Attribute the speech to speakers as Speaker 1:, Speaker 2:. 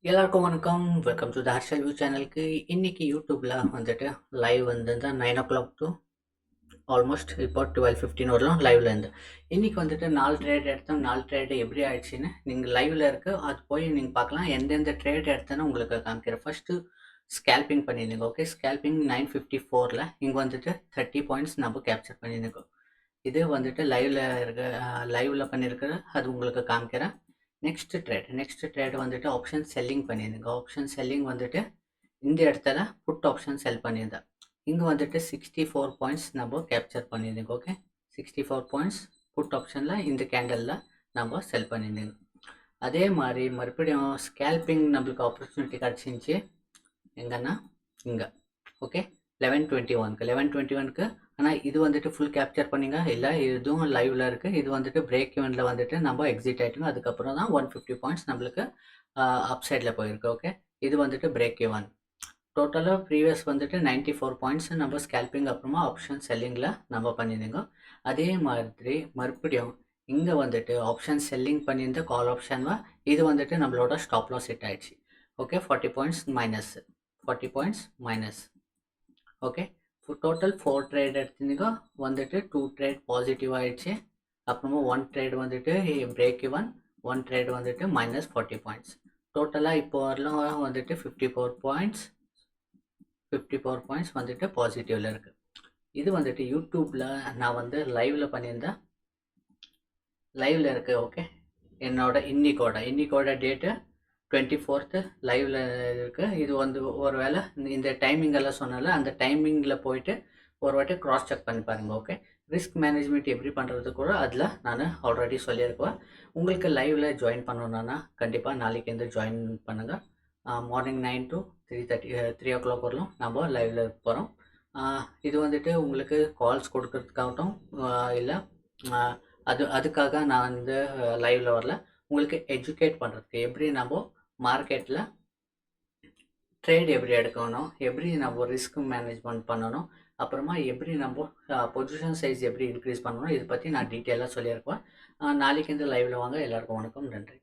Speaker 1: எல்லாருக்கும் வணக்கம். Welcome to the Harshal view சேனலுக்கு. இன்னைக்கு யூடியூப்ல வந்துட்டு லைவ் வந்து 9 o'clock டு ஆல்மோஸ்ட் இப்போ 12:15 வரலாம் லைவ்ல இருந்து. இன்னைக்கு வந்துட்டு 4 ட்ரேட் எடுத்தோம். 4 ட்ரேட் எப்படி ஆயிடுச்சுன்னு நீங்கள் லைவ்ல இருக்கு, அது போய் நீங்கள் பார்க்கலாம். எந்தெந்த ட்ரேட் எடுத்தேன்னு உங்களுக்கு காமிக்கிறேன். ஃபர்ஸ்ட் ஸ்கேல்பிங் பண்ணியிருந்தீங்க. ஓகே, ஸ்கேல்பிங் 9:54ல இங்கே வந்துட்டு 30 பாயிண்ட்ஸ் நம்ம கேப்சர் பண்ணியிருந்தோம். இது வந்துட்டு லைவ்ல பண்ணியிருக்கிற அது உங்களுக்கு காமிக்கிறேன். நெக்ஸ்ட் ட்ரேட் வந்துட்டு ஆப்ஷன் செல்லிங் பண்ணியிருந்தேங்க. ஆப்ஷன் செல்லிங் வந்துட்டு இந்த இடத்துல புட் ஆப்ஷன் செல் பண்ணியிருந்தேன். இங்கே வந்துட்டு 64 பாயிண்ட்ஸ் நம்ம கேப்சர் பண்ணியிருந்தேங்க. ஓகே, 64 பாயிண்ட்ஸ் புட் ஆப்ஷனில் இந்த கேண்டலில் நம்ம செல் பண்ணியிருந்தேங்க. அதே மாதிரி மறுபடியும் ஸ்கேல்பிங் நம்மளுக்கு ஆப்பர்ச்சுனிட்டி கிடச்சிருந்துச்சி எங்கன்னா இங்கே. ஓகே, 11:21க்கு ஆனால் இது வந்துட்டு ஃபுல் கேப்சர் பண்ணிங்க இல்லை, இதுவும் லைவில் இருக்குது. இது வந்துட்டு பிரேக் ஈவெண்ட்டில் வந்துட்டு நம்ம எக்ஸிட் ஆகிட்டுங்க. அதுக்கப்புறம் தான் 150 பாயிண்ட்ஸ் நம்மளுக்கு அப் சைடில் போயிருக்கு. ஓகே, இது வந்துட்டு பிரேக் ஈவன். டோட்டலாக ப்ரீவியஸ் வந்துட்டு 94 பாயிண்ட்ஸ் நம்ம ஸ்கேல்பிங் அப்புறமா ஆப்ஷன் செல்லிங்கில் நம்ம பண்ணியிருந்தோங்க. அதே மாதிரி மறுபடியும் இங்கே வந்துட்டு ஆப்ஷன் செல்லிங் பண்ணியிருந்த கால் ஆப்ஷன் இது வந்துட்டு நம்மளோட ஸ்டாப் லாஸ் ஹிட் ஆயிடுச்சு. Okay, 40 points minus. Okay, total 4 trade எடுத்தீங்க. வந்துட்டு 2 ட்ரேட் பாசிட்டிவ் ஆயிடுச்சு. அப்புறமா 1 ட்ரேட் வந்துட்டு பிரேக் ஈவன், 1 ட்ரேட் வந்துட்டு -40 பாயிண்ட்ஸ். டோட்டலாக இப்போ வரலாம் வந்துட்டு 54 பாயிண்ட்ஸ் வந்துட்டு பாசிட்டிவ்ல இருக்கு. இது வந்துட்டு யூடியூப்ல நான் வந்து லைவ்ல பண்ணியிருந்தேன். லைவ்ல இருக்கு. ஓகே, என்னோட இன்னிக்கோட டேட்டு 24th லைவ்ல இருக்கு. இது வந்து ஒரு வேளை இந்த டைமிங் எல்லாம் சொன்னால அந்த டைமிங்கில் போயிட்டு ஒரு வாட்டி கிராஸ் செக் பண்ணி பாருங்க. ஓகே, ரிஸ்க் மேனேஜ்மெண்ட் எப்படி பண்ணுறது கூட அதில் நான் ஆல்ரெடி சொல்லியிருக்கேன். உங்களுக்கு லைவ்ல ஜாயின் பண்ணணுன்னா கண்டிப்பாக நாளைக்கு வந்து ஜாயின் பண்ணுங்கள். மார்னிங் 9 to 3 o'clock வரலாம் நம்ம லைவ்ல போகிறோம். இது வந்துட்டு உங்களுக்கு கால்ஸ் கொடுக்கறதுக்காகட்டும் இல்லை, அதுக்காக நான் வந்து லைவ்ல வரல. உங்களுக்கு எஜுகேட் பண்ணுறதுக்கு எப்படி நம்ம மார்க்கெட்டில் ட்ரேட் எப்படி எடுக்கணும், எப்படி நம்ம ரிஸ்க் மேனேஜ்மெண்ட் பண்ணணும், அப்புறமா எப்படி நம்ம பொசிஷன் சைஸ் எப்படி இன்க்ரீஸ் பண்ணணும், இதை பற்றி நான் டீட்டெயிலாக சொல்லியிருக்கேன். நாளைக்கு இந்த லைவில் வாங்க. எல்லாருக்கும் வணக்கம், நன்றி.